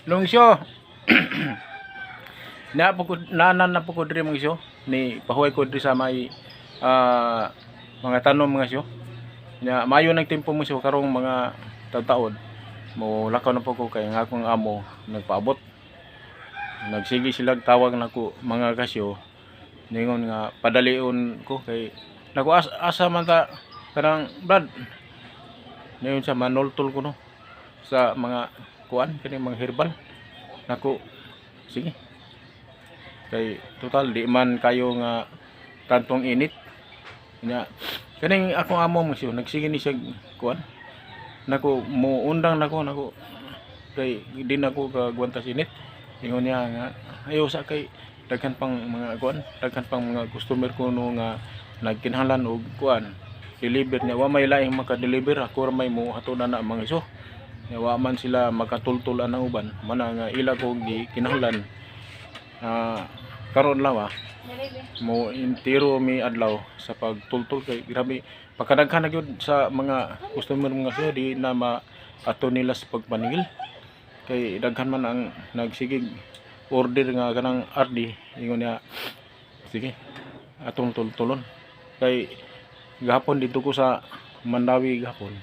Lungsyo. Nanan na po ko diri mga isyo ni pahuway ko diri sa may mga tanom mga isyo. Nya maayo nang tempo mo isyo karong mga taon mo lakaw na po ko kay nga akong amo nagpaabot. Nagsige sila tawag nako mga kasyo ningon nga padalion ko kay naku asa man ta kanang brad. Ngayon sa manultol ko no sa mga kuan kani mga herbal. Naku sige. Kay total di man kayo nga tantong init nya kaning akong amo mo siya nagsige ni siya kuan nako mo undang nako kay di nako kagwantas init ingon niya nga ayo sa kay daghan pang mga kuan daghan pang mga customer ko no nga nagkinahanglan og kuan deliver niya wa may laing maka-deliver ako ra may mo hatunan na mga iso nya wa man sila makatultul ang uban mana nga ila ko gi kinahanglan karon lang mo intiro mi adlaw sa pagtultol kay grabe pagkadaghan na gyud sa mga customer mga siya di na ato nila sa pagpaningil kay daghan man ang nagsigig order nga kanang RD ingon niya sige atong tultulon kay gahapon dito ko sa Mandawi gahapon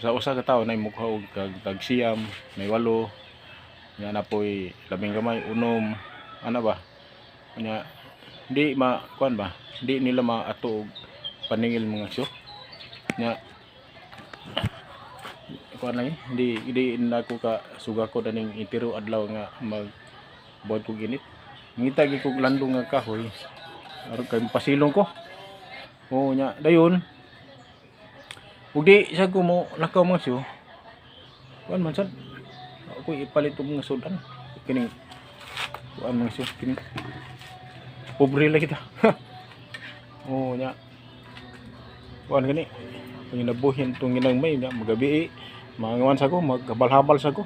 sa usa ka tawo nay mukha og tag siyam may 8 nga napoy labing gamay unom ana ba nya di kuan ba di nila maato og paningil mga syo nya kuan lang di na ko ka suga ko daning itiro adlaw nga mag buhat ko ginit ngita gi kog landong nga kahoy aron kay pasilong ko o nya dayon ug di sa ko mo lakaw mga syo kuan man sad ako ipalit og mga sudan kining kuan mga syo kining pobre lang kita. Oh nya. Kuan gani. Panginabuhin tong ginagmay nya magabi mangawan sa ko maghabal-habal sa ko.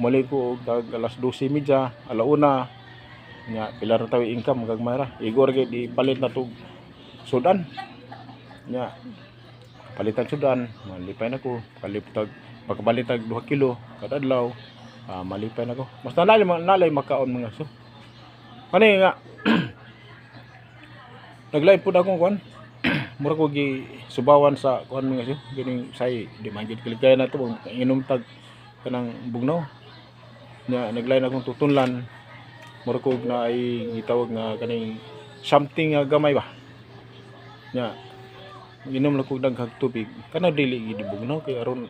Muli ko og alas 12:30 alauna nya pila ra taw income gagmay ra. Igor gid di palit na tog sudan. Nya palitan sudan, malipay na ko. Kaliptag pagkabalitag 2 kilo kada adlaw. Malipay na ko. Mas nalay makaon mga so. Kani nga naglay pud akong kuan mura ko gi subawan sa kuan mga siyo gining say di man gid kiligay na to inom tag kanang bugnaw nya naglay na akong tutunlan mura ko na ay gitawag nga kaning something nga gamay ba nya inom lang ko daghang tubig kana dili gid bugnaw kay aron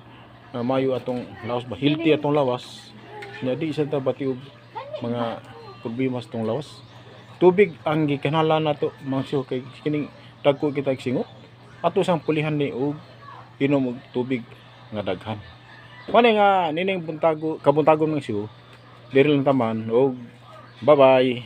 mayo atong lawas ba healthy atong lawas nya di sa ta bati og mga problemas tong lawas tubig ang gikanahanglan nato mga syo kay kining dagko kita singot ato sang pulihan ni og inom og tubig nga daghan kani nga nining buntago kabuntagon mga syo diri lang taman og bye bye.